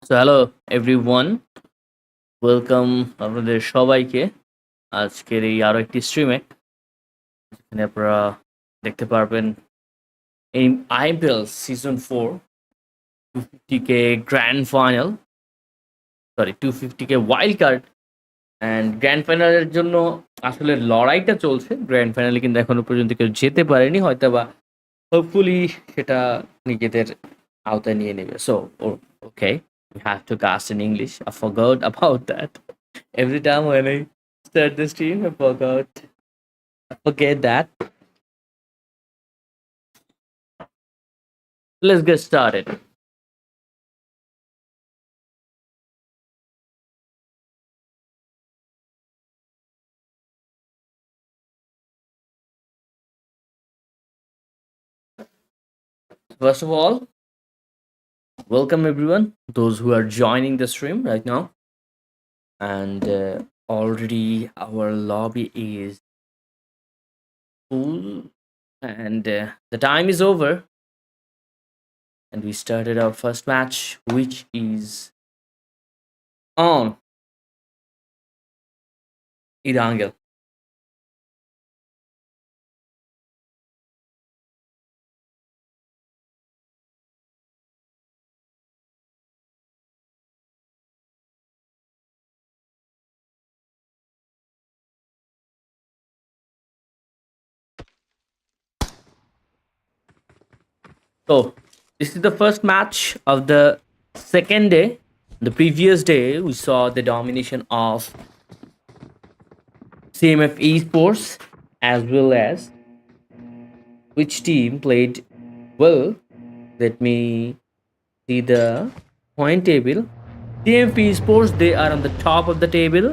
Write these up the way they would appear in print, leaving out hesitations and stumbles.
So hello everyone, welcome আপনাদের সবাইকে আজকের এই আরো একটি স্ট্রিমে যেখানে আপনারা দেখতে পারবেন এই IPL season 4 250k grand final 250k wild card and grand ফাইনালের জন্য আসলে লড়াইটা চলছে। গ্র্যান্ড ফাইনালে কিন্তু এখনো পর্যন্ত কেউ যেতে পারেনি, হয়তো বা হোপফুলি সেটা নিজেদের আওতায় নিয়ে নেবে। So okay, we have to cast in English. I forgot about that. Every time when I start the stream, I forget that. Let's get started. First of all, welcome everyone, those who are joining the stream right now. And already our lobby is full, and the time is over. And we started our first match, which is on Irangel. So this is the first match of the second day. The previous day, we saw the domination of CMF Esports, as well as which team played well. Let me see the point table. CMF Esports, they are on the top of the table.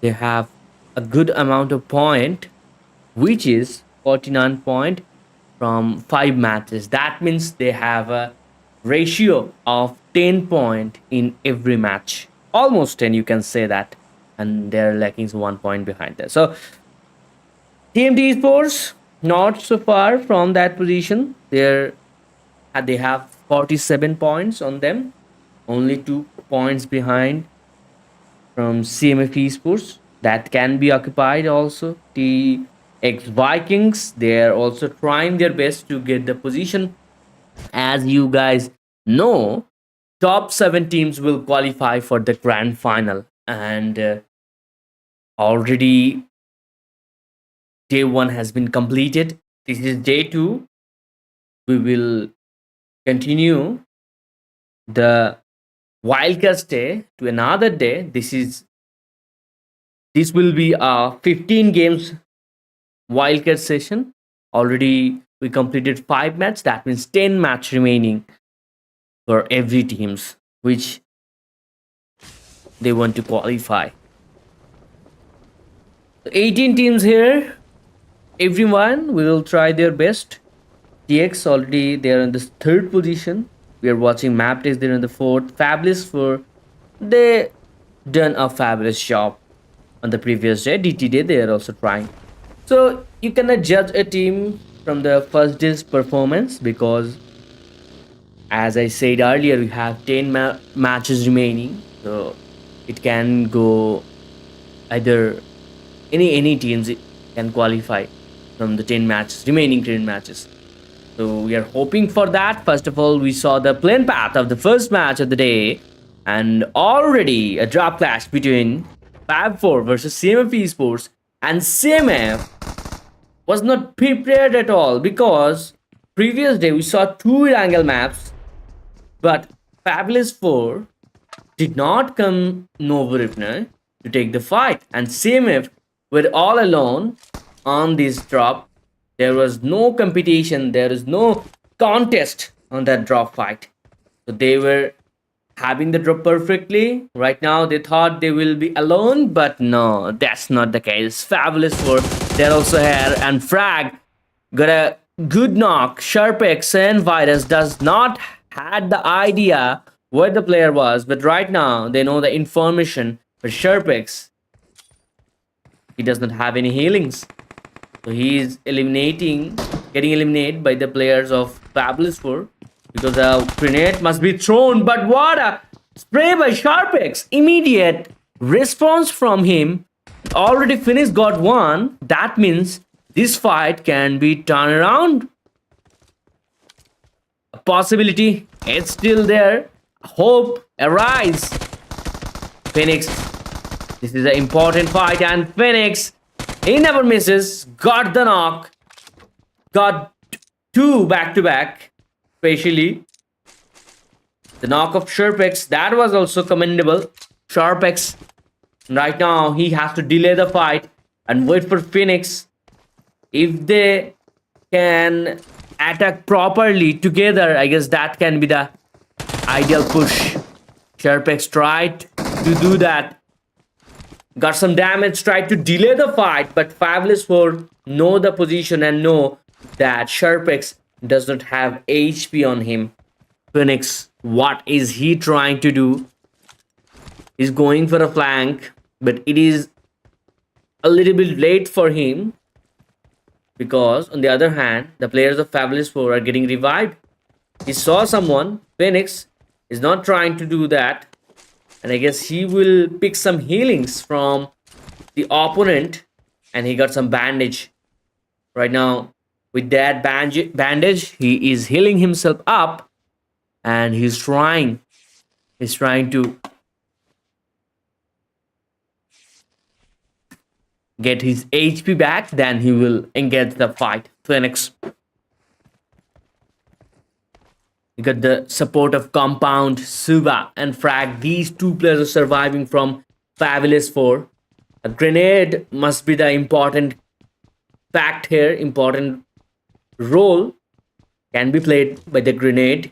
They have a good amount of point, which is 49 point from 5 matches. That means they have a ratio of 10 point in every match. Almost 10, you can say that. And they're lacking 1 point behind that. So TMT Esports, not so far from that position. They have 47 points on them. Only 2 points behind from CMF Esports. That can be occupied also. The Vikings, they are also trying their best to get the position. As you guys know, top 7 teams will qualify for the grand final, and already day 1 has been completed. This is day 2. We will continue the wildcard day to another day. This will be a 15 games wildcard session. Already we completed 5 matches. That means 10 match remaining for every teams which they want to qualify. 18 teams here. Everyone will try their best. TX already they're in the 3rd position. We are watching MABETEX, they're in the 4th. Fabulous 4. They done a fabulous job on the previous day. DT day they are also trying. So you cannot judge a team from the first day's performance, because as I said earlier, we have 10 matches remaining. So it can go either any teams can qualify from the 10 matches, remaining 10 matches. So we are hoping for that. First of all, we saw the plain path of the first match of the day, and already a drop clash between Fab4 versus CMF Esports, and CMF was not prepared at all, because previous day we saw 2 angle maps, but Fabulous 4 did not come Novoripner to take the fight, and CMF were all alone on this drop. There was no competition, there is no contest on that drop fight. So they were having the drop perfectly. Right now they thought they will be alone, but no, that's not the case. Fabulous 4, they're also here, and Frag got a good knock. Sharpex and Virus does not had the idea where the player was, but right now they know the information. But Sharpex, he does not have any healings. So he is getting eliminated by the players of Fabulous 4, because a grenade must be thrown. But what a spray by Sharpex! Immediate response from him. Already finished, got one. That means this fight can be turned around. A possibility, it's still there. Hope arise. Phoenix, this is an important fight, and Phoenix, he never misses. Got the knock. Got two back to back. Especially the knock of Sharpex, that was also commendable. Sharpex, right now he has to delay the fight and wait for Phoenix. If they can attack properly together, I guess that can be the ideal push. Sharpex tried to do that. Got some damage, tried to delay the fight, but Fabulous 4 know the position and know that Sharpex does not have HP on him. Phoenix, what is he trying to do? He's going for a flank, but it is a little bit late for him, because on the other hand, the players of Fabulous 4 are getting revived. He saw someone. Phoenix is not trying to do that, and I guess he will pick some healings from the opponent, and he got some bandage. Right now, with that bandage, he is healing himself up, and he's trying to get his HP back. Then he will engage the fight. Phoenix, you got the support of Compound, Suba, and Frag. These two players are surviving from Fabulous 4. A grenade must be the important fact here. Important role can be played by the grenade.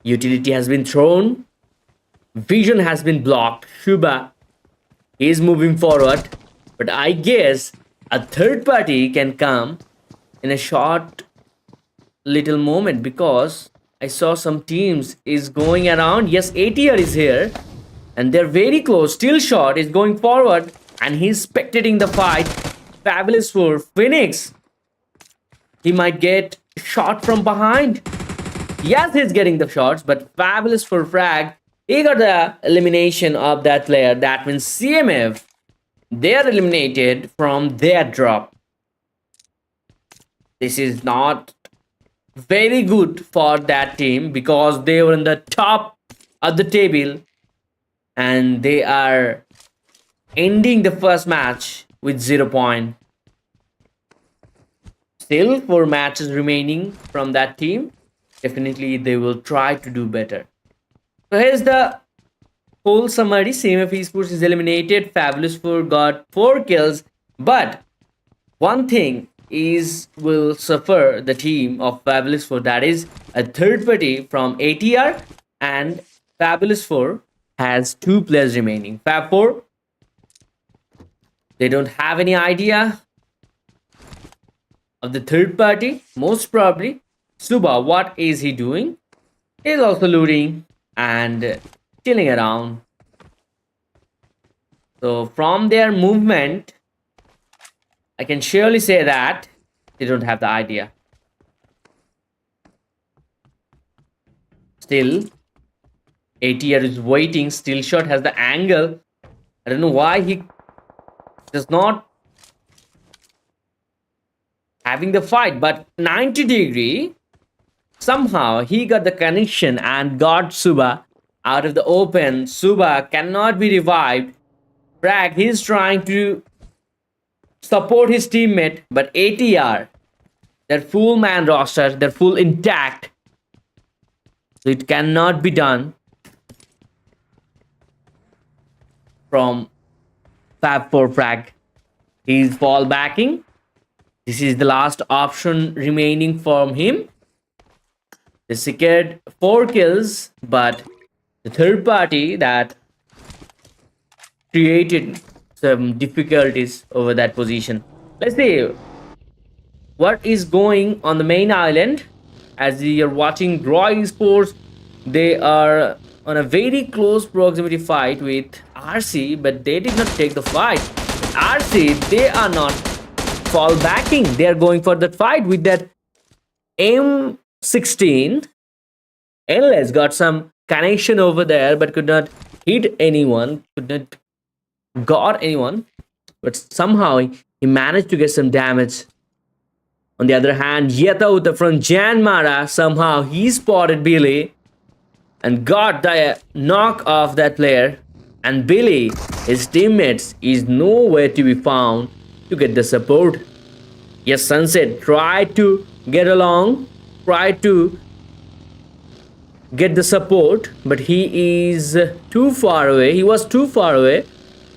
Utility has been thrown. Vision has been blocked. Shuba is moving forward. But I guess a third party can come in a short little moment, because I saw some teams is going around. Yes, ATR is here and they're very close. Still Shot is going forward and he's spectating the fight. Fabulous 4, Phoenix, he might get shot from behind. Yes, he's getting the shots, but Fabulous 4 Frag, he got the elimination of that player. That means CMF, they are eliminated from their drop. This is not very good for that team, because they were in the top of the table and they are ending the first match with 0 point. Still 4 matches remaining from that team. Definitely they will try to do better. So here's the whole summary. CMF Esports is eliminated. Fabulous 4 got 4 kills, but one thing is will suffer the team of Fabulous 4, that is a third party from ATR, and Fabulous 4 has 2 players remaining. Fab 4, they don't have any idea of the third party. Most probably Suba, what is he doing? He's also looting and chilling around. So from their movement, I can surely say that they don't have the idea. Still, ATR is waiting. Still Shot has the angle. I don't know why he does not having the fight, but 90 degree, somehow he got the connection and got Suba out of the open. Suba cannot be revived. Frag, he's trying to support his teammate, but ATR, their full man roster, they're full intact, so it cannot be done from Fab 4 Frag. He's fall backing. This is the last option remaining from him. They secured 4 kills, but the third party that created some difficulties over that position. Let's see what is going on the main island. As you're watching ADROIT Esports, they are on a very close proximity fight with RC, but they did not take the fight. RC, they are not fall backing. They are going for that fight with that M16 Endless got some connection over there, but could not hit anyone, could not got anyone. But somehow he managed to get some damage. On the other hand, Yetauta from JYANMAARA, somehow he spotted Billy and got the knock off that player. And Billy, his teammates, is nowhere to be found to get the support. Yes, Sunset tried to get along, tried to get the support, but he is too far away. He was too far away.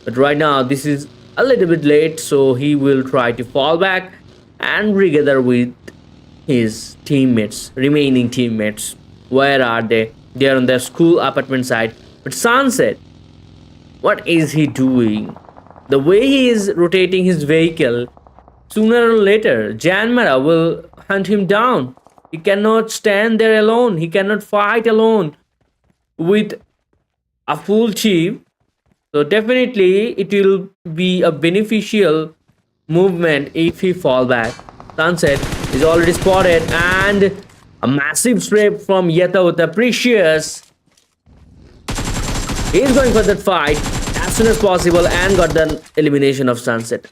But right now, this is a little bit late, so he will try to fall back and regather with his teammates, remaining teammates. Where are they? They are on their school apartment side. But Sunset, what is he doing? The way he is rotating his vehicle, sooner or later, JYANMAARA will hunt him down. He cannot stand there alone. He cannot fight alone with a full team. So definitely it will be a beneficial movement if he fall back. Sunset is already spotted and a massive strip from Yetauta. Precious. He is going for that fight as soon as possible and got the elimination of Sunset.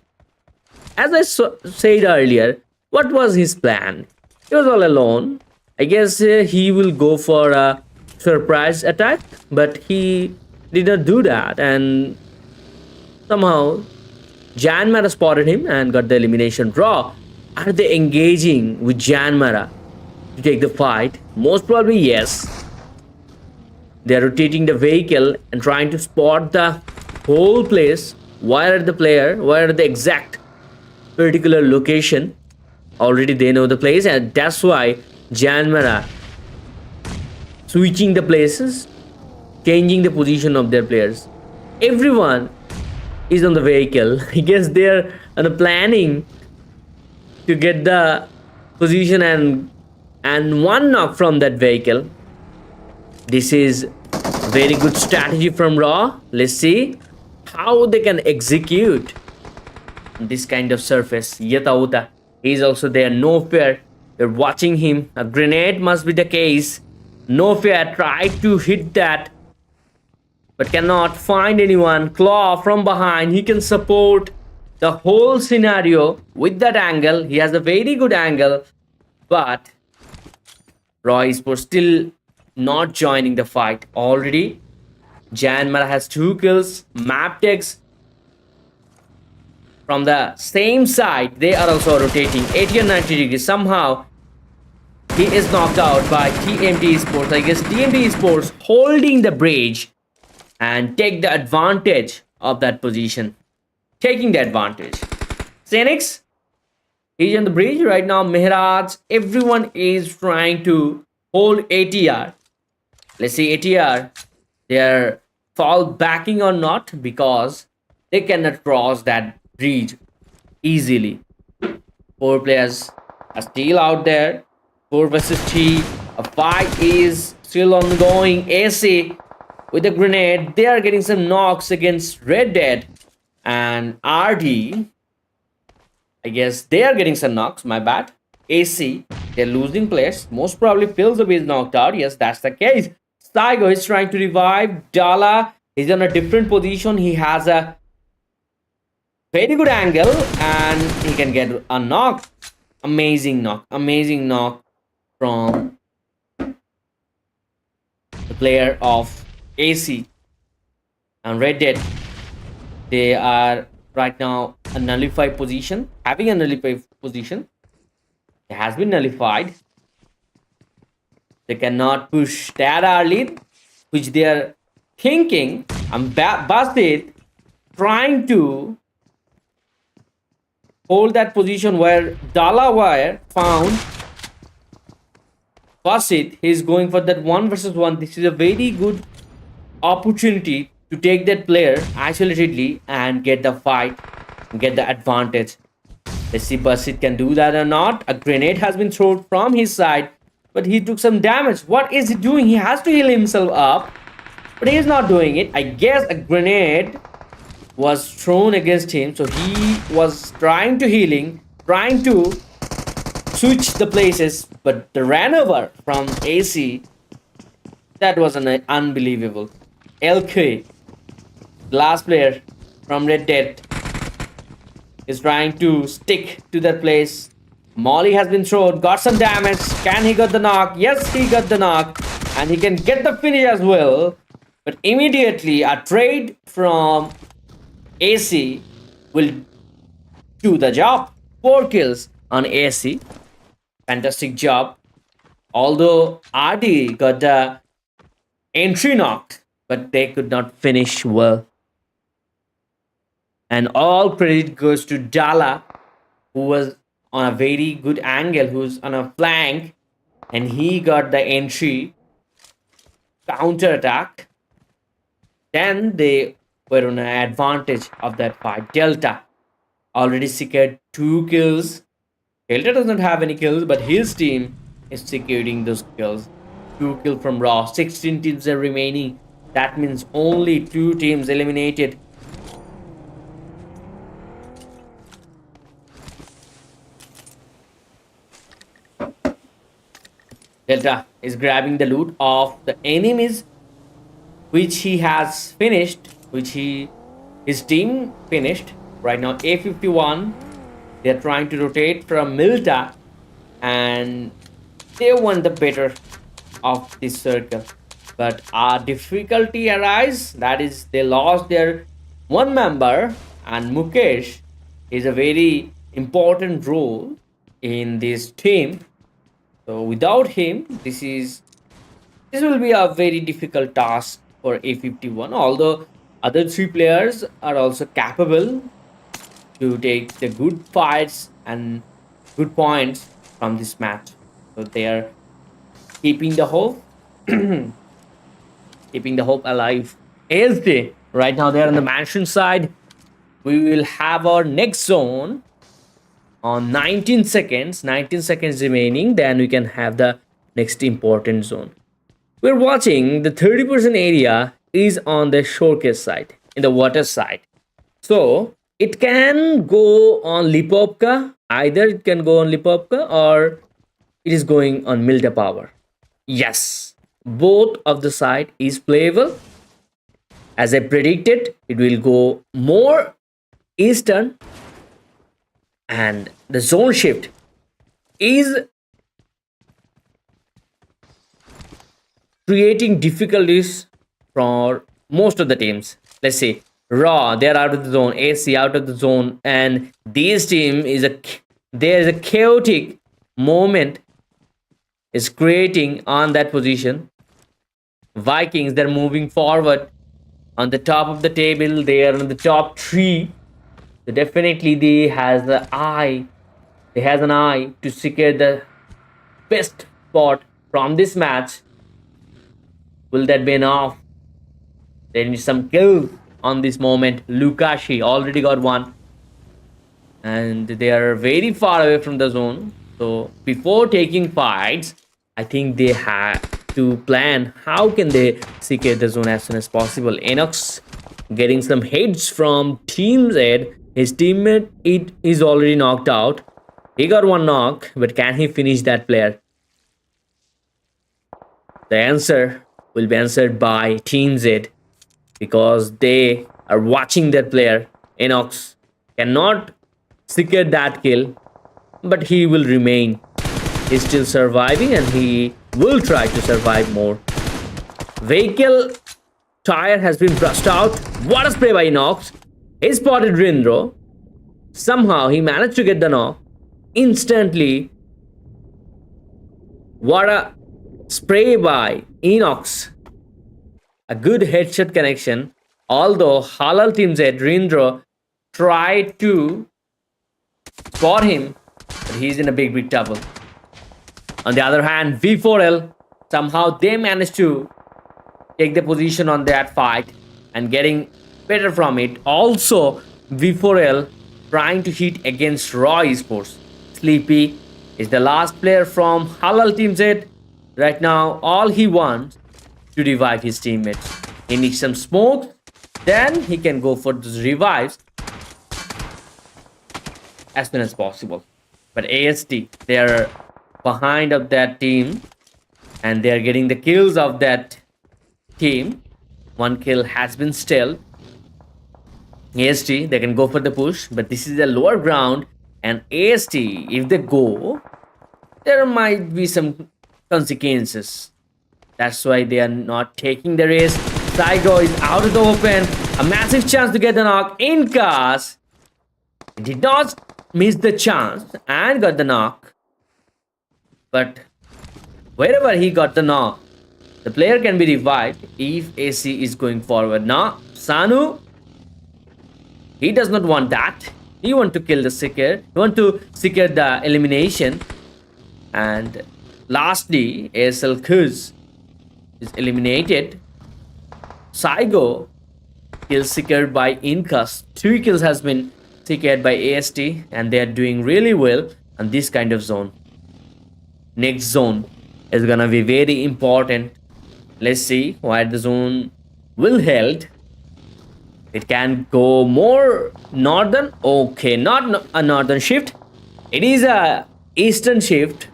As I said earlier, what was his plan? He was all alone. I guess he will go for a surprise attack, but he did not do that, and somehow JYANMAARA spotted him and got the elimination. Draw. Are they engaging with JYANMAARA to take the fight? Most probably yes. They are rotating the vehicle and trying to spot the whole place. Where are the player? Where are the exact particular location? Already they know the place, and that's why JYANMAARA switching the places, changing the position of their players. Everyone is on the vehicle. I guess they're planning to get the position and one knock from that vehicle. This is very good strategy from Raw. Let's see how they can execute this kind of surface. Yetauta is also there. No fear. They're watching him. A grenade must be the case. No fear. Tried to hit that, but cannot find anyone. Claw from behind. He can support the whole scenario with that angle. He has a very good angle, but Raw Esports still not joining the fight. Already JYANMAARA has 2 kills. MABETEX from the same side, they are also rotating 80 and 90 degrees. Somehow he is knocked out by TMT Esports. I guess TMT Esports holding the bridge and take the advantage of that position. Taking the advantage. Xenix, he's on the bridge right now. Mehraj, everyone is trying to hold ATR. Let's see ATR. They're fall backing or not, because they cannot cross that bridge easily. 4 players are still out there. 4 versus 3. A fight is still ongoing. AC with a grenade. They are getting some knocks against Red Dead and RD. I guess they are getting some knocks. My bad. AC. They're losing players. Most probably Pilsub is knocked out. Yes, that's the case. Saigo is trying to revive. Dala is in a different position. He has a very good angle and he can get a knock. Amazing knock. Amazing knock from the player of AC. And Red Dead, they are right now a nullified position. Having a nullified position. It has been nullified. They cannot push that early, which they are thinking. And Basit trying to hold that position where Dalawire found Basit. He's going for that 1 versus 1. This is a very good opportunity to take that player isolatedly and get the fight, get the advantage. Let's see Basit can do that or not. A grenade has been thrown from his side, but he took some damage. What is he doing? He has to heal himself up, but he is not doing it. I guess a grenade was thrown against him, so he was trying to healing, trying to switch the places, but the ran over from AC That was an unbelievable. LK, last player from Red Dead, is trying to stick to that place. Molly has been thrown, got some damage. Can he get the knock? Yes, he got the knock. And he can get the finish as well. But immediately a trade from AC will do the job. 4 kills on AC. Fantastic job. Although RD got the entry knocked, but they could not finish well. And all credit goes to Dala, who was on a very good angle, who's on a flank, and he got the entry counter attack. Then they were on an advantage of that fight. Delta already secured 2 kills. Delta does not have any kills, but his team is securing those kills. 2 kills from Raw. 16 teams are remaining. That means only 2 teams eliminated. Delta is grabbing the loot of the enemies which he has finished, which his team finished. Right now A51, they're trying to rotate from Milta, and they won the better of this circle. But a difficulty arises, that is they lost their one member, and Mukesh is a very important role in this team. So without him, this will be a very difficult task for A51. Although other 3 players are also capable to take the good fights and good points from this match. So they are keeping the hope, keeping the hope alive. ASD, right now they are on the mansion side. We will have our next zone on 19 seconds. 19 seconds remaining, then we can have the next important zone. We're watching the 30% area is on the showcase side, in the water side. So it can go on Lipovka. Either it can go on Lipovka or it is going on Milta Power. Yes, both of the side is playable. As I predicted, it will go more eastern, and the zone shift is creating difficulties for most of the teams. Let's say Raw, they're out of the zone, AC out of the zone, and this team there is a chaotic moment is creating on that position. Vikings, they're moving forward on the top of the table. They are on the top 3. So definitely they has an eye to secure the best spot from this match. Will that be enough? There is some kills on this moment. Lukashi already got 1, and they are very far away from the zone. So before taking fights, I think they have to plan how can they secure the zone as soon as possible. Enox getting some hits from Team Z. His teammate is already knocked out. He got 1 knock, but can he finish that player? The answer will be answered by Team Z, because they are watching that player. Enox cannot secure that kill, but he will remain. He's still surviving and he will try to survive more. Vehicle tire has been brushed out. What a spray by Enox. He spotted Rindro. Somehow he managed to get the knock instantly. What a spray by Enox. A good headshot connection. Although Halal Team Z, Rindro, tried to spot him, but he's in a big trouble. On the other hand, V4L, somehow they managed to take the position on that fight and getting better from it. Also, V4L trying to hit against Raw Esports. Sleepy is the last player from Halal Team Z. Right now, all he wants to revive his teammates. He needs some smoke, then he can go for those revives as soon as possible. But AST, they are behind of that team, and they are getting the kills of that team. One kill has been still. AST, they can go for the push, but this is a lower ground. And AST, if they go, there might be some consequences. That's why they are not taking the risk. Saigo is out of the open. A massive chance to get the knock. Incas did not miss the chance and got the knock. But wherever he got the knock, the player can be revived if AC is going forward. Now, Sanu, he does not want that. He wants to kill the Seeker. He wants to secure the elimination. And lastly, ASL Kuz is eliminated. Saigo kills secured by Incas. 3 kills has been secured by AST, and they are doing really well on this kind of zone. Next zone is gonna be very important. Let's see where the zone will held. It can go more northern. Okay, not a northern shift. It is a eastern shift,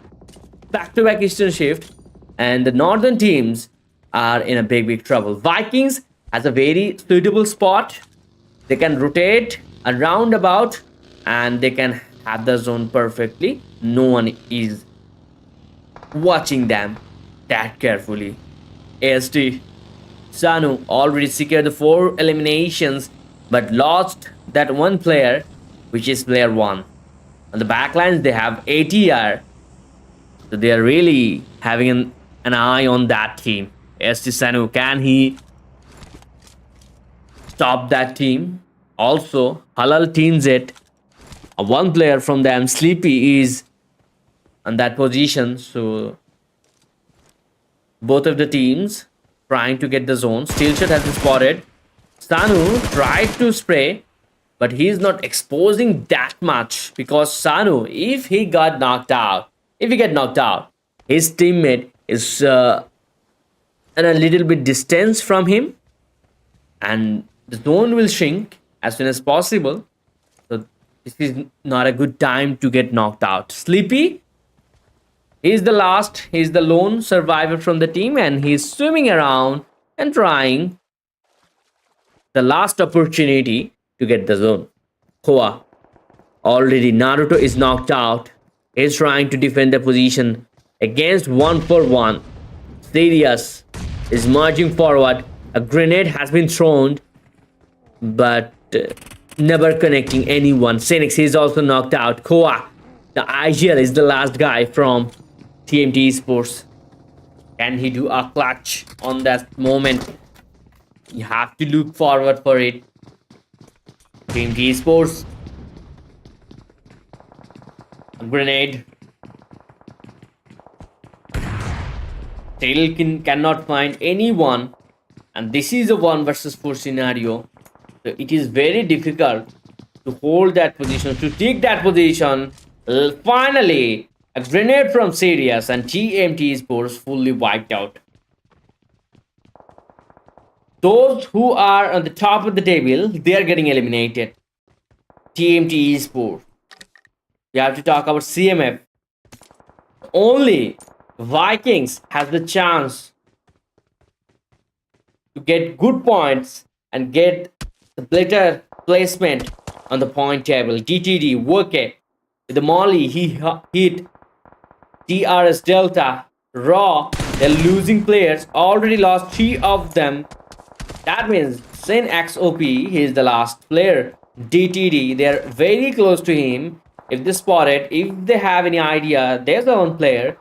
back-to-back eastern shift, and the northern teams are in a big trouble. Vikings has a very suitable spot. They can rotate around about and they can have the zone perfectly. No one is watching them that carefully. AST Sanu already secured the 4 eliminations but lost that one player, which is player 1. On the backlines they have ATR, so they are really having an eye on that team. AST Sanu, can he stop that team? Also, Halal teams it. One player from them, Sleepy, is on that position. So both of the teams trying to get the zone. Steel shot has been spotted. Sanu tried to spray, but he is not exposing that much because Sanu, if he got knocked out, his teammate is at a little bit distance from him, and the zone will shrink as soon as possible. So this is not a good time to get knocked out. Sleepy, he's the last, he's the lone survivor from the team, and he's swimming around and trying the last opportunity to get the zone. Koa, already Naruto is knocked out. He's trying to defend the position against 1-for-1. Sirius is marching forward. A grenade has been thrown, but never connecting anyone. Phoenix is also knocked out. Koa, the IGL, is the last guy from TMT Esports. Can he do a clutch on that moment? You have to look forward for it. TMT Esports. A grenade. Still cannot find anyone. And this is a 1 versus 4 scenario. So it is very difficult to hold that position, to take that position. Finally, a grenade from Sirius and TMT Esports fully wiped out. Those who are on the top of the table, they are getting eliminated. TMT Esports. We have to talk about CMF. Only Vikings has the chance to get good points and get the better placement on the point table. DTD, Woke, with the Molly, he hit TRS Delta, Raw. They're losing players, already lost 3 of them. That means Sin XOP, he is the last player. DTD, they're very close to him. If they spot it, if they have any idea there's the one player,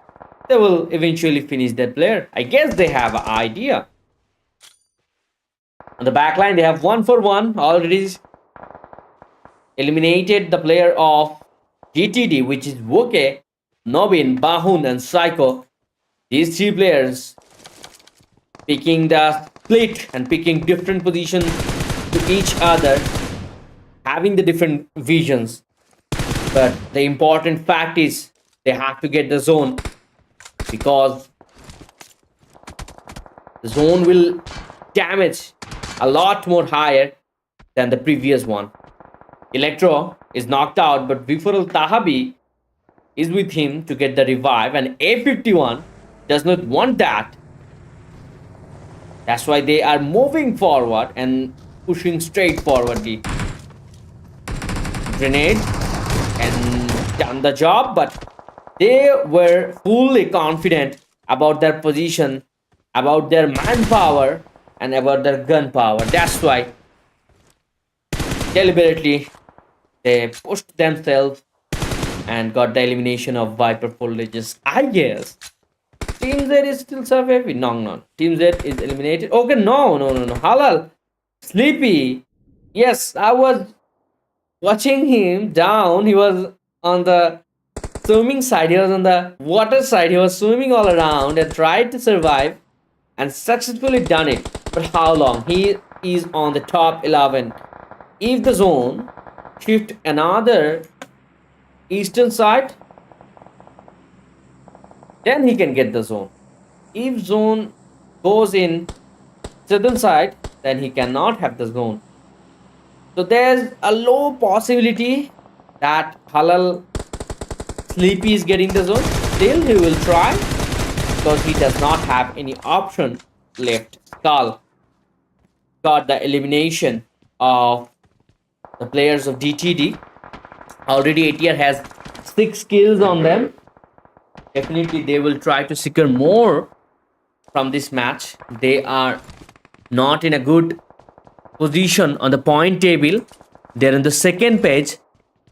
they will eventually finish that player. I guess they have an idea. On the backline, they have 1-for-1 already eliminated the player of GTD, which is Woke, Nobin, Bahun, and Psycho. These 3 players picking the split and picking different positions to each other, having the different visions. But the important fact is they have to get the zone, because the zone will damage a lot more higher than the previous one. Electro is knocked out, but Viforul Tahabi is with him to get the revive, and A51 does not want that. That's why they are moving forward and pushing straight forwardly. Grenade and done the job, but they were fully confident about their position, about their manpower, and about their gun power. That's why deliberately they pushed themselves and got the elimination of Viper Foliages. I guess Team Z is still surviving. No. Team Z is eliminated. Okay, no. Halal. Sleepy. Yes, I was watching him down. He was on the swimming side. He was on the water side. He was swimming all around and tried to survive and successfully done it. But how long? He is on the top 11. If the zone shift another eastern side, then he can get the zone. If zone goes in southern side, then he cannot have the zone. So there's a low possibility that Halal Sleepy is getting the zone. Still he will try because he does not have any option left. Skull got the elimination of the players of DTD. Already ATR has 6 kills on them. Definitely they will try to secure more from this match. They are not in a good position on the point table. They're in the second page.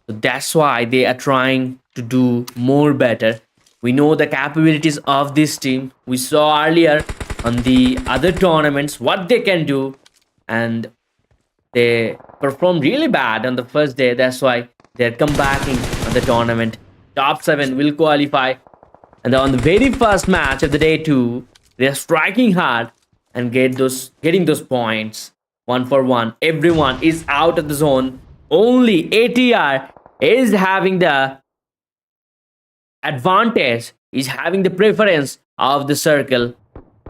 So that's why they are trying to do more better. We know the capabilities of this team. We saw earlier on the other tournaments what they can do. And they performed really bad on the first day. That's why they're comebacking on the tournament. Top 7 will qualify. And on the very first match of the day 2, they're striking hard and getting those points. 1 for 1. Everyone is out of the zone. Only ATR is having the advantage, is having the preference of the circle.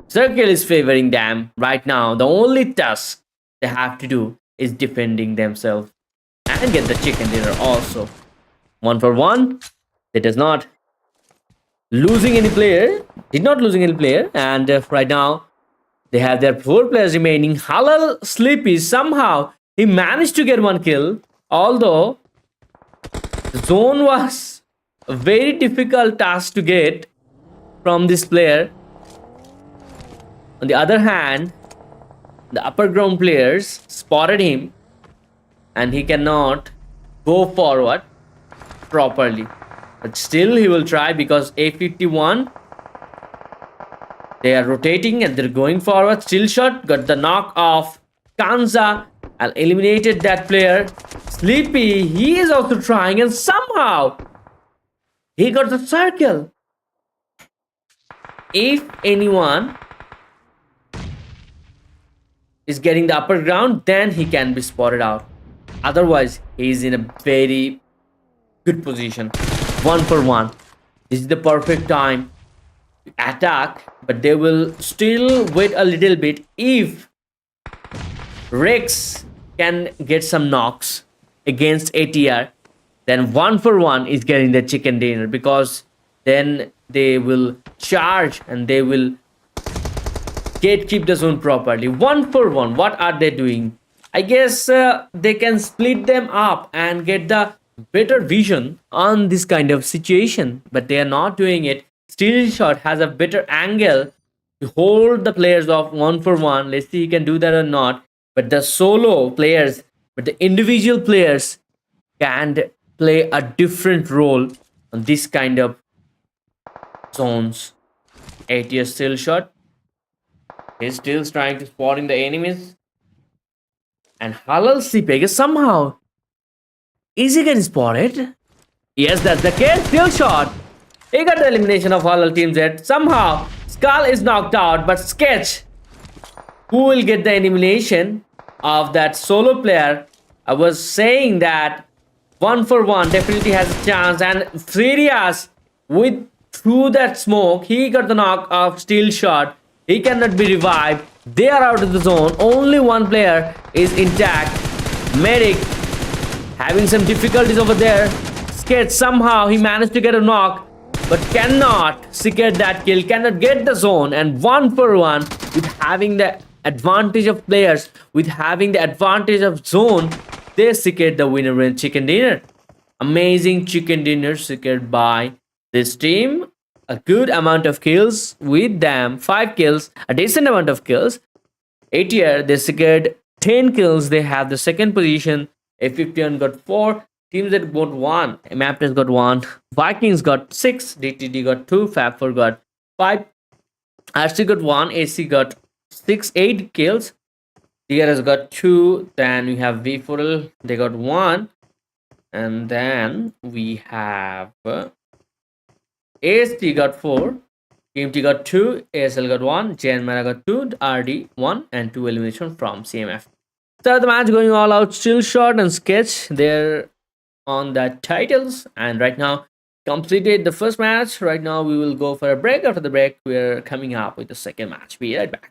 Circle is favoring them right now. The only task they have to do is defending themselves and get the chicken dinner also. 1 for 1. It is not losing any player. Did not losing any player. And right now they have their 4 players remaining. Halal Sleepy somehow he managed to get 1 kill. Although the zone was a very difficult task to get from this player. On the other hand, the upper ground players spotted him and he cannot go forward properly. But still he will try because A51, they are rotating and they're going forward. Still shot, got the knock off Kanza and eliminated that player. Sleepy, he is also trying and somehow he got the circle. If anyone is getting the upper ground, then he can be spotted out. Otherwise, he is in a very good position. 1 for 1. This is the perfect time to attack, but they will still wait a little bit. If Rex can get some knocks against ATR, then 1 for 1 is getting the chicken dinner, because then they will charge and they will gatekeep the zone properly. 1 for 1. What are they doing? I guess they can split them up and get the better vision on this kind of situation, but they are not doing it. Steel Shot has a better angle to hold the players off 1 for 1. Let's see if he can do that or not. But the solo players, but the individual players can play a different role on this kind of zones. ATS Steel Shot. He's still trying to spotting the enemies. And Halal CPG somehow. Is he getting spotted? Yes, that's the case. Still shot. He got the elimination of Halal Team Z. Somehow, Skull is knocked out, but Sketch, who will get the elimination of that solo player? I was saying that 1 for 1 definitely has a chance. And Furious, through that smoke, he got the knock of Steel Shot. He cannot be revived. They are out of the zone. Only 1 player is intact. Medic having some difficulties over there. Sketch, somehow he managed to get a knock, but cannot secure that kill, cannot get the zone. And 1 for 1 with having the advantage of players, with having the advantage of zone, they secured the winner in chicken dinner. Amazing chicken dinner secured by this team. A good amount of kills with them, 5 kills, a decent amount of kills. ATR, they secured 10 kills. They have the second position. A51 got 4. Teams that got 1. MABETEX got 1. Vikings got 6. DTD got 2. Fab4 got 5. RC got 1. AC got 6, 8 kills. DRS got 2. Then we have V4L. They got 1. And then we have AST got 4. KMT got 2. ASL got 1. JYANMAARA got 2. RD 1. And 2 elimination from CMF. So the match going all out, still shot and sketch. They're on the titles. And right now, completed the first match. Right now, we will go for a break. After the break, we're coming up with the second match. Be right back.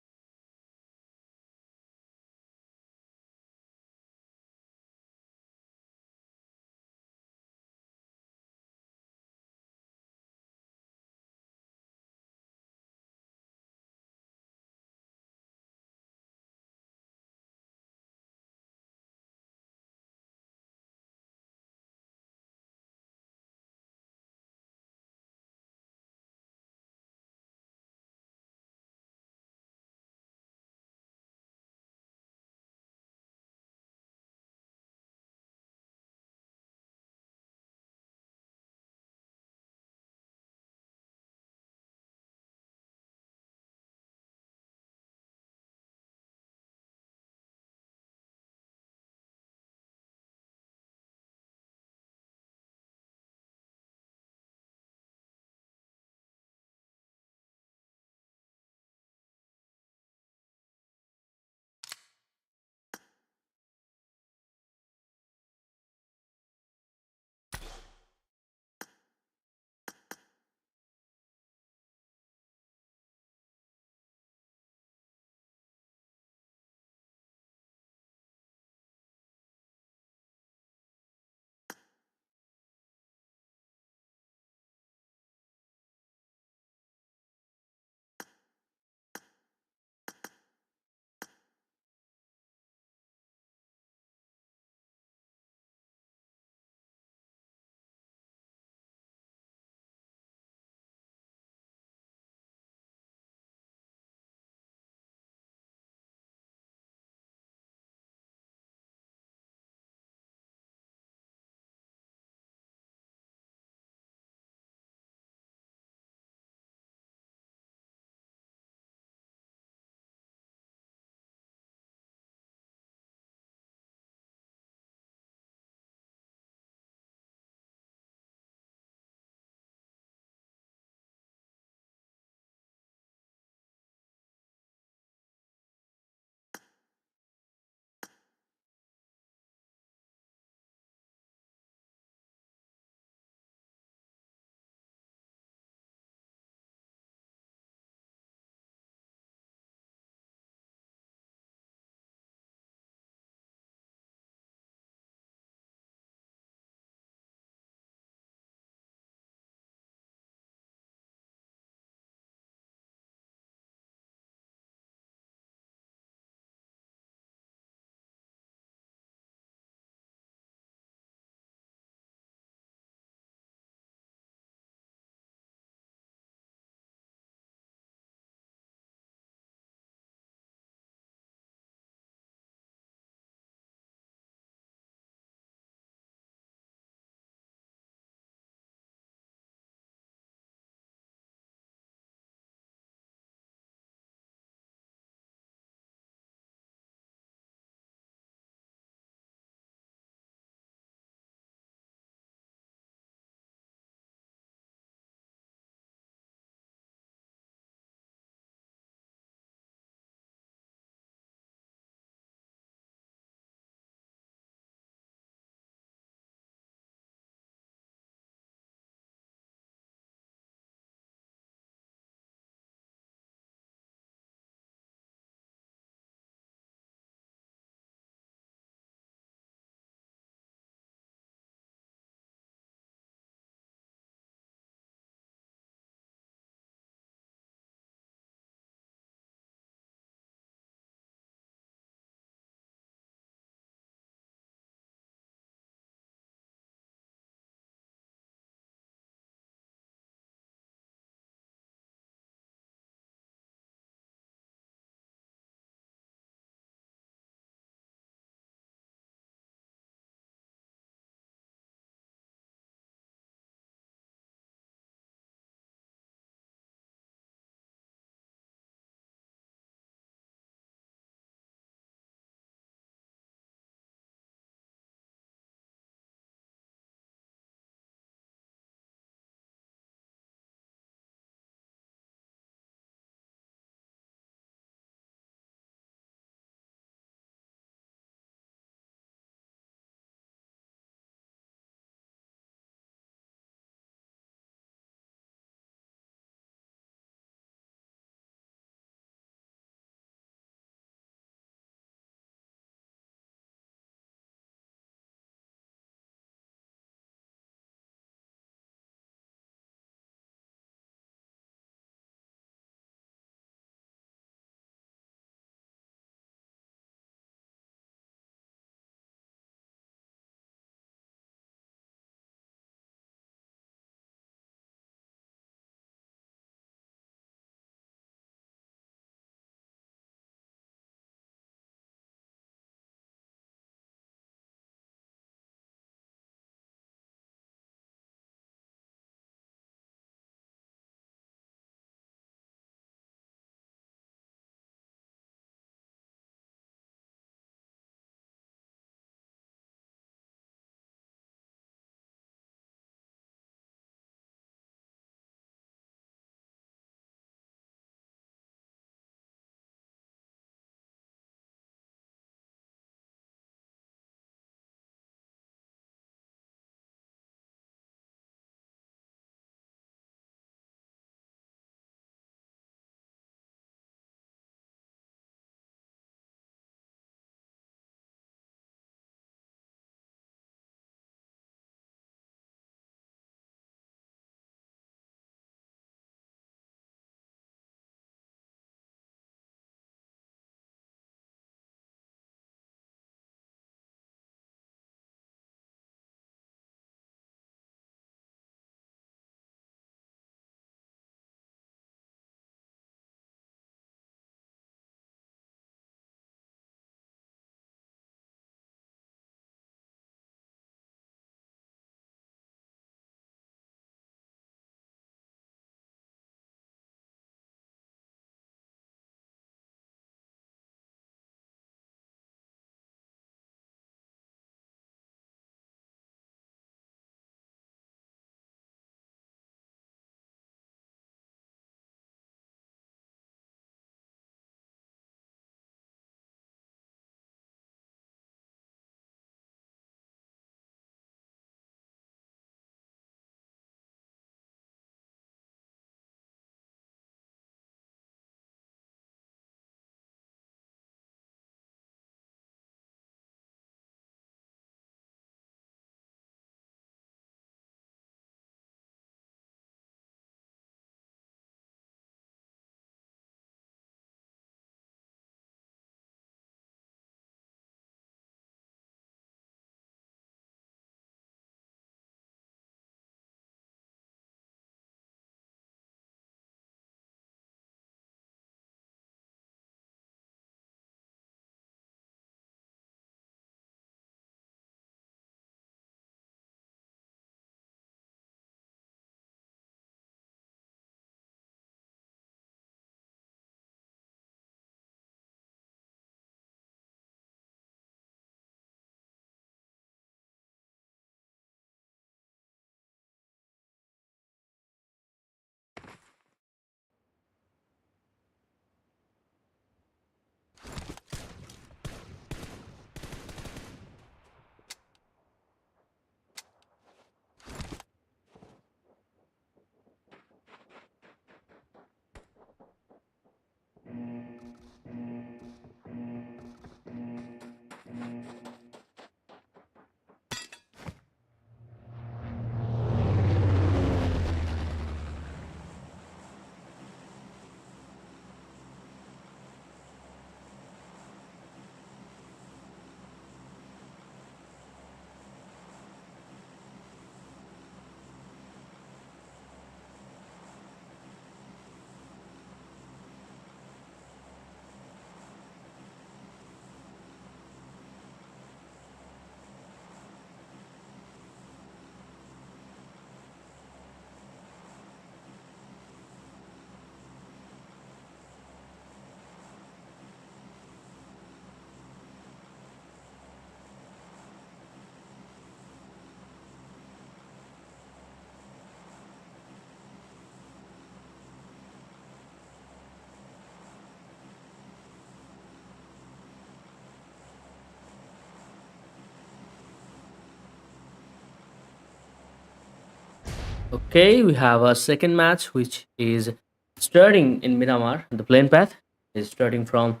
Okay, we have a second match which is starting in Miramar. The plane path is starting from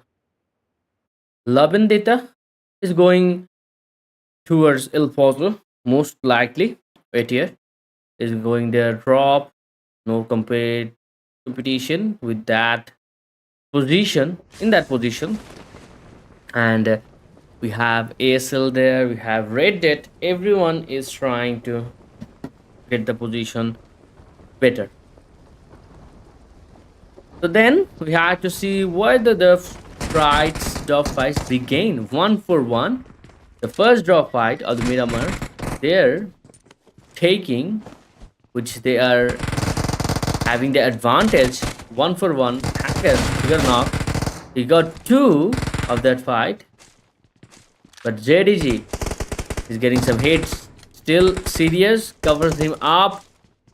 Labendita, is going towards El Pozo, most likely. Right here is going there drop, no competition with that position, in that position. And we have ASL there, we have Red Dead. Everyone is trying to get the position better. So then we have to see whether the fights, dog fights begin 1-for-1. The first dog fight of the Miramar, they're taking, which they are having the advantage 1-for-1. Hackers figure knock. He got 2 of that fight, but JDG is getting some hits. Still serious, covers him up,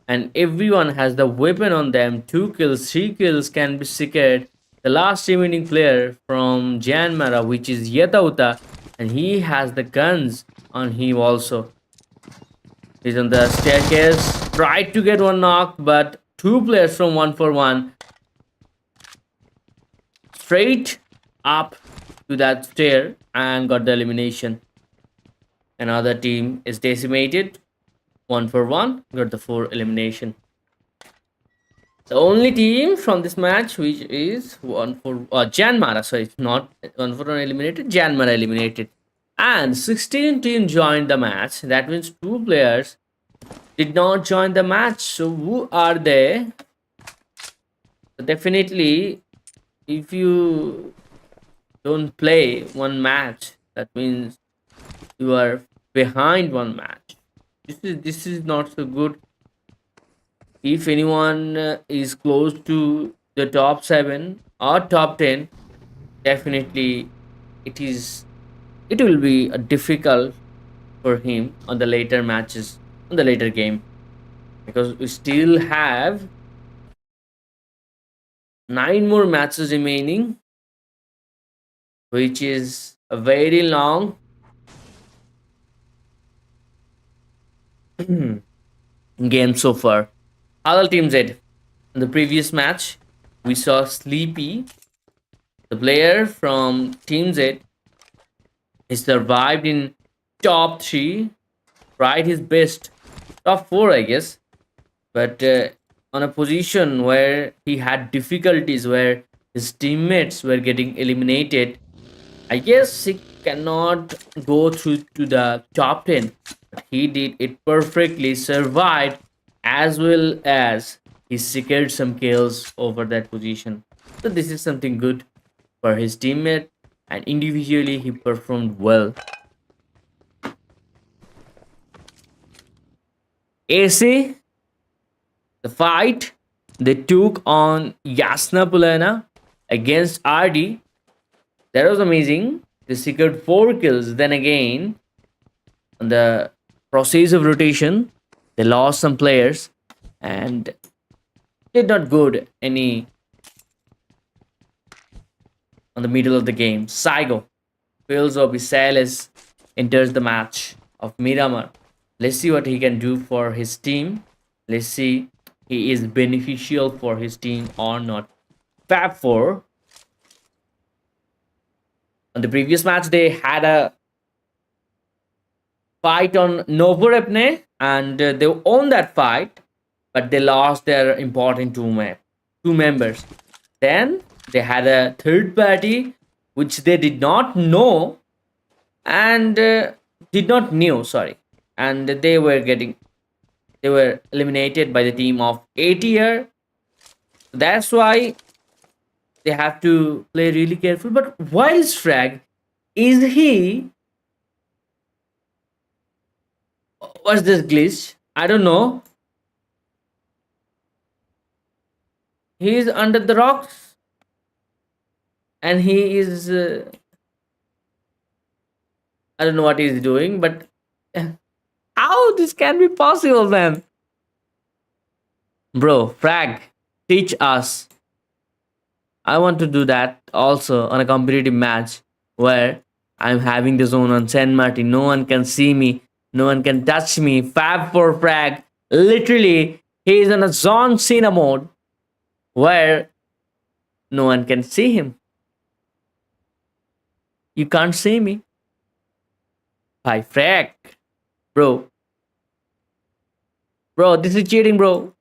and everyone has the weapon on them. 2 kills, 3 kills can be secured. The last remaining player from JYANMAARA, which is Yetauta, and he has the guns on him also. He's on the staircase, tried to get one knock, but 2 players from 1-for-1 straight up to that stair and got the elimination. Another team is decimated, 1-for-1, got the 4 elimination. The only team from this match which is JYANMAARA, sorry, it's not 1-for-1 eliminated, JYANMAARA eliminated. And 16 teams joined the match. That means 2 players did not join the match. So who are they? So definitely, if you don't play one match, that means you are behind one match. This is not so good. If anyone is close to the top 7 or top 10, definitely it will be difficult for him on the later matches, on the later game, because we still have 9 more matches remaining, which is a very long game so far. HALAL Team Z. In the previous match, we saw Sleepy, the player from Team Z. He survived in top 3, tried his best, top 4, I guess, but on a position where he had difficulties, where his teammates were getting eliminated. I guess he cannot go through to the top 10, but he did it perfectly, survived, as well as he secured some kills over that position. So this is something good for his teammate, and individually he performed well. AC, the fight they took on Yasna Pulana against RD, that was amazing. They secured 4 kills. Then again, on the process of rotation, they lost some players and did not good any on the middle of the game. Saigo, Phils Obisalis enters the match of Miramar. Let's see what he can do for his team. Let's see he is beneficial for his team or not. Fab 4. On the previous match, they had a fight on Novorepne, and they won that fight, but they lost their important two members. Then they had a third party which they did not know and sorry, and they were eliminated by the team of ATR. That's why they have to play really careful. But Wild Frag, is he? What's this glitch? I don't know. He is under the rocks, and he is. I don't know what he's doing, but how this can be possible, man? Bro, Frag, teach us. I want to do that also on a competitive match where I'm having the zone on San Martin. No one can see me. No one can touch me. Fab for Frag. Literally, he is in a John Cena mode where no one can see him. You can't see me. Hi, Frack. Bro. Bro, this is cheating, bro.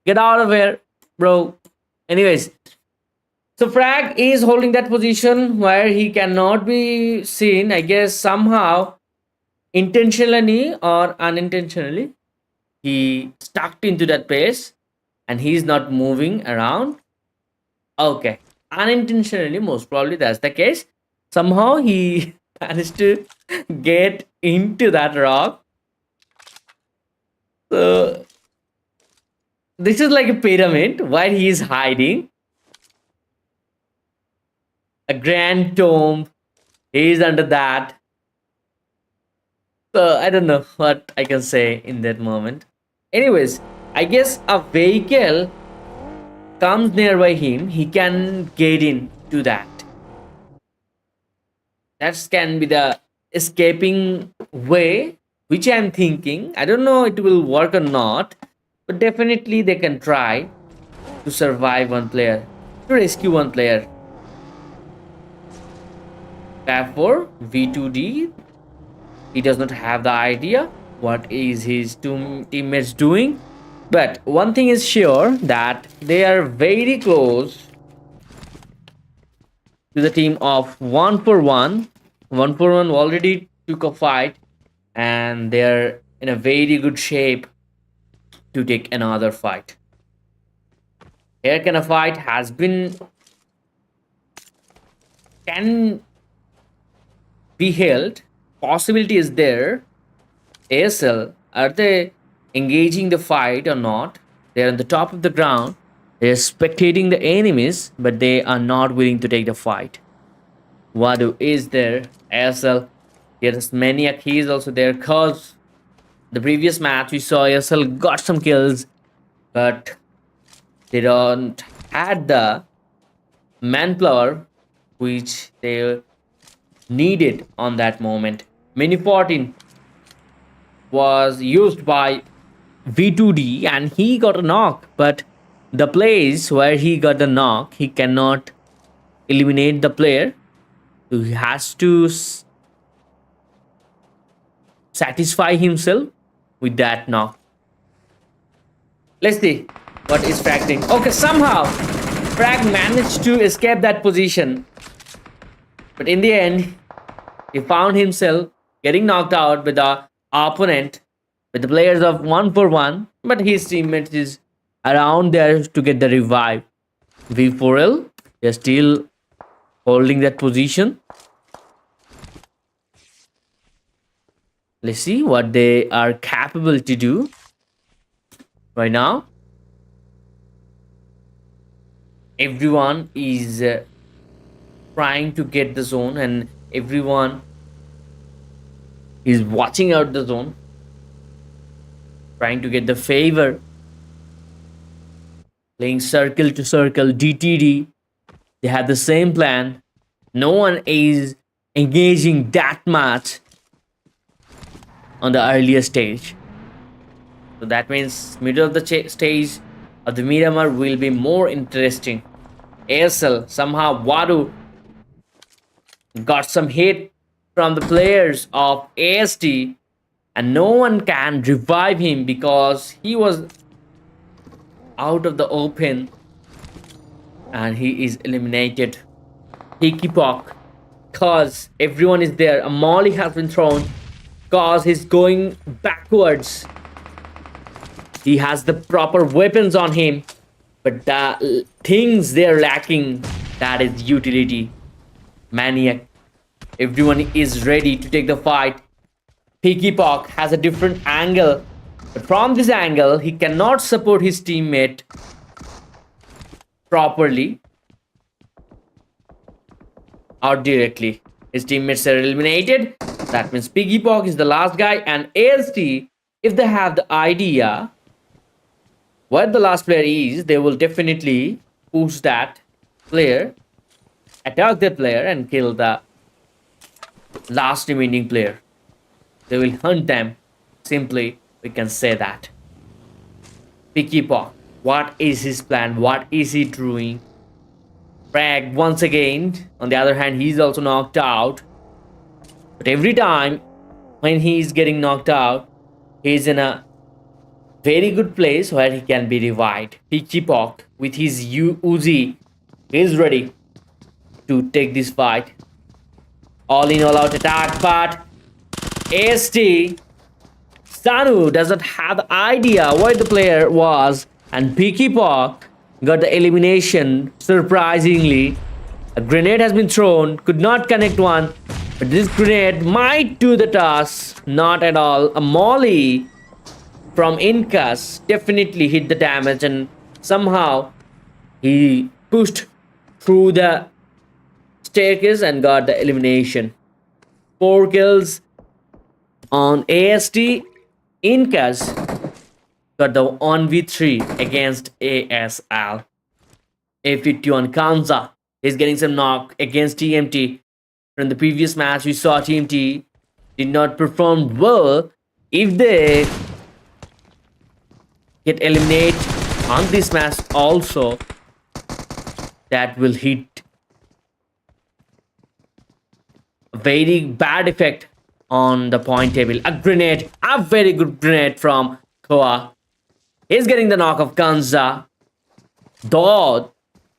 Get out of here, bro. Anyways, so Frag is holding that position where he cannot be seen. I guess somehow, intentionally or unintentionally, he stuck into that place and he's not moving around. Okay, unintentionally, most probably that's the case. Somehow he managed to get into that rock. So this is like a pyramid while he is hiding. A grand tomb. He is under that. So I don't know what I can say in that moment. Anyways, I guess a vehicle comes nearby him, he can get into that. That can be the escaping way, which I'm thinking. I don't know it will work or not, but definitely they can try to survive one player, to rescue one player. Therefore, V2D, he does not have the idea what is his two teammates doing. But one thing is sure that they are very close to the team of 1-for-1. 1-for-1 already took a fight and they're in a very good shape to take another fight. Here kind of fight has been can be held. Possibility is there. ASL, are they engaging the fight or not? They're on the top of the ground. They're spectating the enemies, but they are not willing to take the fight. Wadu is there. ASL. There's Maniac. He is also there. Cause the previous match we saw ASL got some kills, but they don't had the manpower which they needed on that moment. Mini 14 was used by V2D and he got a knock, but the place where he got the knock, he cannot eliminate the player. So he has to satisfy himself with that knock. Let's see what is Frag doing. Okay, somehow Frag managed to escape that position, but in the end, he found himself getting knocked out with the opponent, with the players of 1-for-1, but his teammate is around there to get the revive. V4L, they're still holding that position. Let's see what they are capable to do right now. Everyone is trying to get the zone and everyone is watching out the zone, trying to get the favor, playing circle to circle, DTD. They have the same plan. No one is engaging that much on the earlier stage. So that means middle of the stage of the Miramar will be more interesting. ASL, somehow Wadu got some hit from the players of AST and no one can revive him because he was out of the open and he is eliminated. Piggyback, cause everyone is there. A molly has been thrown cause he's going backwards. He has the proper weapons on him, but the things they're lacking, that is utility. Maniac, everyone is ready to take the fight. Piggyback has a different angle, but from this angle he cannot support his teammate properly or directly. His teammates are eliminated. That means Piggyback is the last guy, and AST, if they have the idea where the last player is, they will definitely push that player, attack that player and kill the last remaining player. They will hunt them simply We can say that. Picky Pock. What is his plan? What is he doing? Frag once again. On the other hand, he's also knocked out. But every time when he's getting knocked out, he's in a very good place where he can be revived. Picky Pock with his Uzi is ready to take this fight. All in, all out attack, but AST Sanu doesn't have the idea where the player was, and Picky Pock got the elimination surprisingly. A grenade has been thrown, could not connect one, but this grenade might do the task. Not at all. A molly from Incas definitely hit the damage, and somehow he pushed through the staircase and got the elimination. 4 kills on AST. Incas got the 1v3 against ASL. A51 Kanza is getting some knock against TMT. From the previous match, we saw TMT did not perform well. If they get eliminated on this match also, that will hit a very bad effect on the point table. A grenade, a very good grenade from Koa. He's getting the knock of Kanza. Though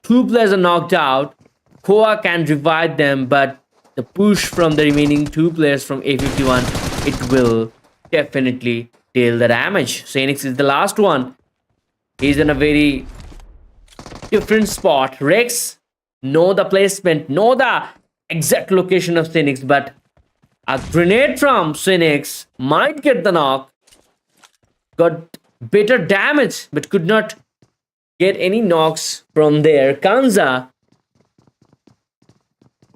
2 players are knocked out, Koa can revive them, but the push from the remaining 2 players from A51, it will definitely deal the damage. Phoenix is the last one. He's in a very different spot. Rex know the placement, know the exact location of Phoenix, but a grenade from Phoenix might get the knock. Got better damage, but could not get any knocks from there. Kanza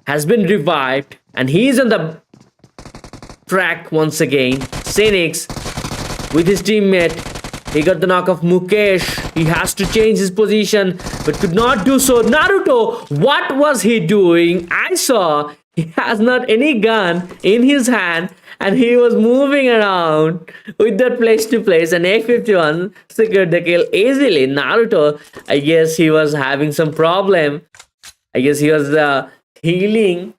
has been revived, and he's on the track once again. Phoenix with his teammate. He got the knock of Mukesh. He has to change his position, but could not do so. Naruto, what was he doing? I saw he has not any gun in his hand, and he was moving around with that place to place, and A51 secured the kill easily. Naruto, I guess he was having some problem. I guess he was healing,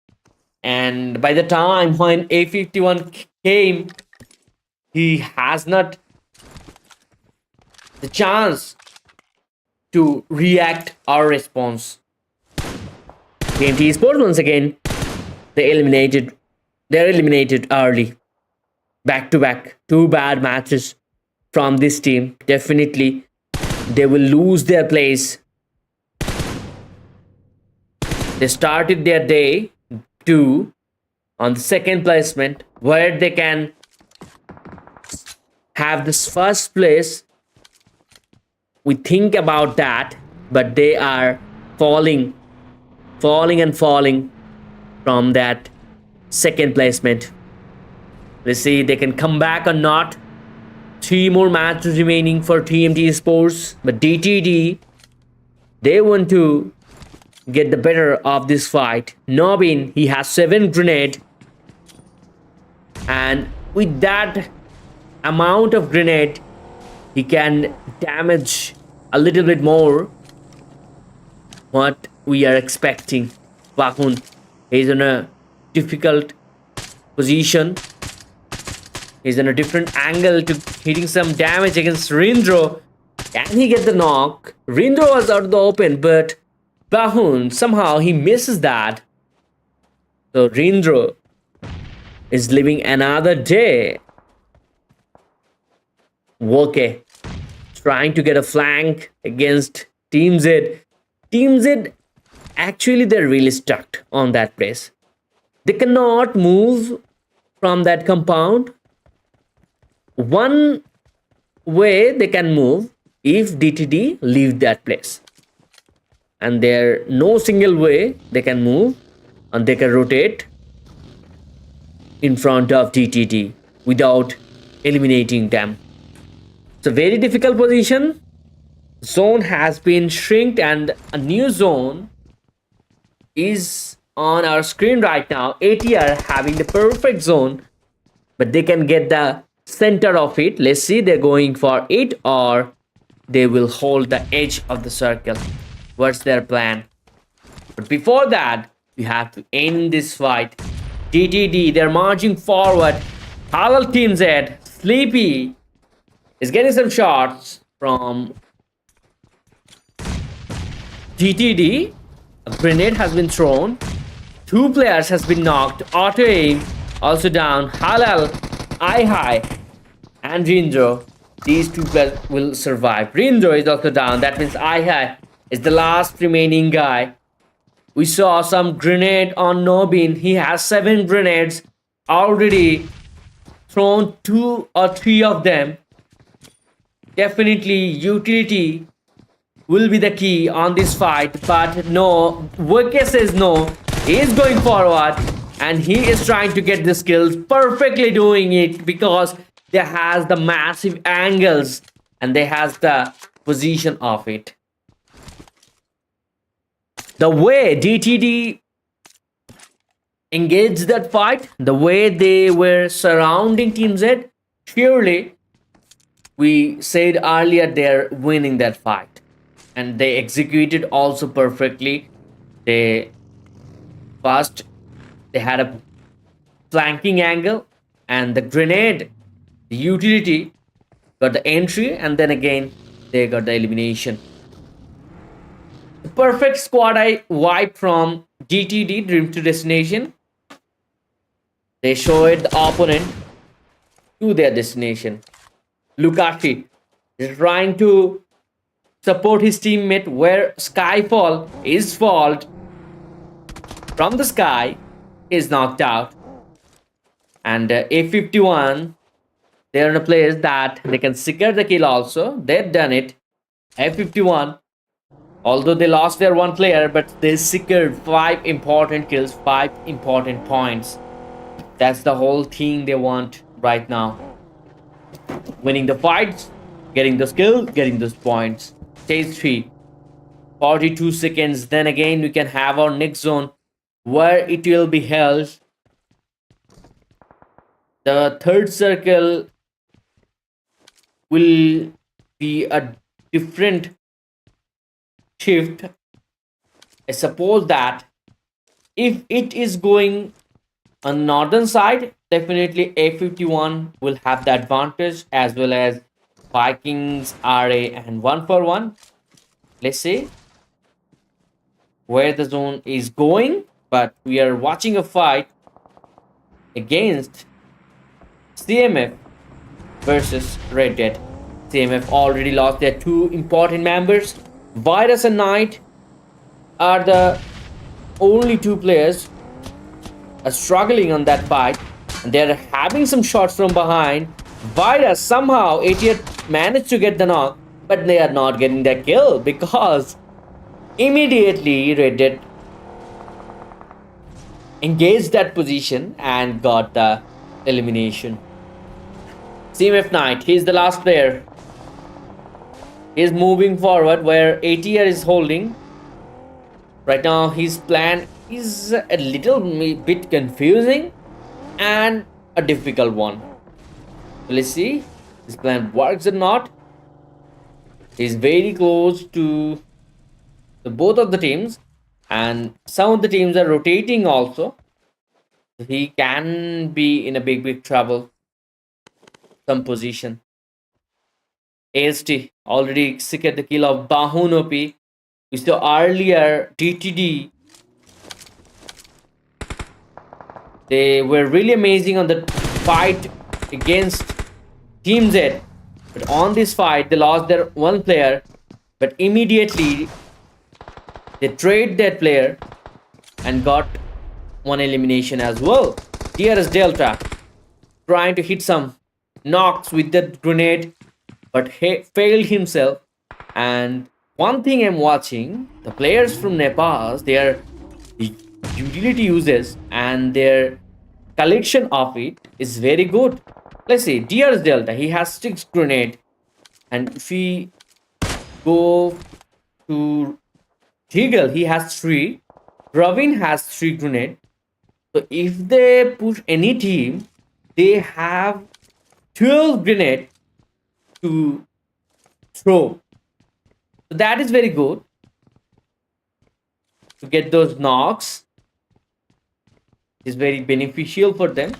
and by the time when A51 came, he has not the chance to react or response. TMT Esports once again, they're eliminated early. Back to back, 2 bad matches from this team. Definitely they will lose their place. They started their day 2 on the 2nd placement, where they can have this 1st place. We think about that, but they are falling from that 2nd placement. Let's see they can come back or not. 3 more matches remaining for TMT Esports, but DTD, they want to get the better of this fight. Nobin, he has 7 grenade, and with that amount of grenade, he can damage a little bit more what we are expecting. Bakun is in a difficult position. He's in a different angle to hitting some damage against Rindro. Can he get the knock? Rindro was out of the open, but Bahun, somehow he misses that. So Rindro is living another day. Woke trying to get a flank against Team Z. Team Z, actually they're really stuck on that place. They cannot move from that compound. One way they can move if DTD leave that place, and there no single way they can move, and they can rotate in front of DTD without eliminating them. It's a very difficult position. Zone has been shrinked, and a new zone is on our screen right now. ATR having the perfect zone, but they can get the center of it. Let's see, they're going for it or they will hold the edge of the circle. What's their plan? But before that, we have to end this fight. DTD, they're marching forward. Halal Team Z, Sleepy is getting some shots from DTD. A grenade has been thrown. 2 players has been knocked. Auto aim also down. Halal, I-High, and Rinzo. These 2 players will survive. Rinzo is also down. That means I-High is the last remaining guy. We saw some grenade on Nobin. He has 7 grenades already thrown, 2 or 3 of them. Definitely utility will be the key on this fight, but no, Wiki says no. He is going forward and he is trying to get the skills, perfectly doing it because they has the massive angles and they has the position of it. The way DTD engaged that fight, the way they were surrounding Team Z, surely we said earlier they're winning that fight. And they executed also perfectly. They had a flanking angle and the grenade, the utility got the entry, and then again they got the elimination. The perfect squad I wipe from DTD, Dream to Destination. They showed the opponent to their destination. Lukashi is trying to support his teammate where Skyfall is fault. From the sky is knocked out. And A51, they're in a place that they can secure the kill also. They've done it. A51, although they lost their 1 player, but they secured 5 important kills, 5 important points. That's the whole thing they want right now. Winning the fights, getting the skill, getting those points. Stage 3, 42 seconds. Then again, we can have our next zone where it will be held. The 3rd circle will be a different shift. I suppose that if it is going on northern side, definitely A51 will have the advantage, as well as Vikings, RA, and 1-for-1. Let's see where the zone is going, but we are watching a fight against CMF versus Red Dead. CMF already lost their 2 important members. Virus and Knight are the only 2 players are struggling on that fight, and they're having some shots from behind. Virus somehow 88 managed to get the knock, but they are not getting that kill because immediately Red Dead engaged that position and got the elimination. CMF Knight, he's the last player. He's moving forward where ATR is holding. Right now his plan is a little bit confusing and a difficult one. Let's see his plan works or not. He's very close to both of the teams, and some of the teams are rotating also. He can be in a big trouble. Some position. AST already secured the kill of Bahun OP. We saw earlier DTD. They were really amazing on the fight against Team Z. But on this fight, they lost their 1 player. But immediately, they trade that player and got 1 elimination as well. DRS Delta trying to hit some knocks with the grenade, but he failed himself. And one thing I'm watching, the players from Nepal, their utility uses and their collection of it is very good. Let's see, DRS Delta, he has 6 grenade, and if we go to Deagle, he has 3. Ravin has 3 grenade. So if they push any team, they have 12 grenade to throw. So that is very good to get those knocks. Is very beneficial for them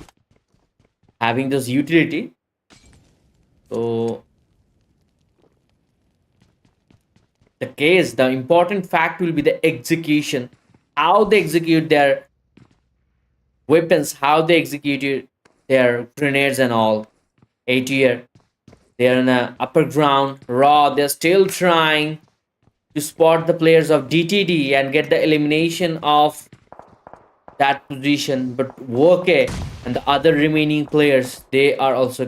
having this utility. So the important fact will be the execution, how they execute their weapons, how they execute their grenades and all. ATR, they're in a upper ground, raw, they're still trying to spot the players of DTD and get the elimination of that position. But Woke and the other remaining players, they are also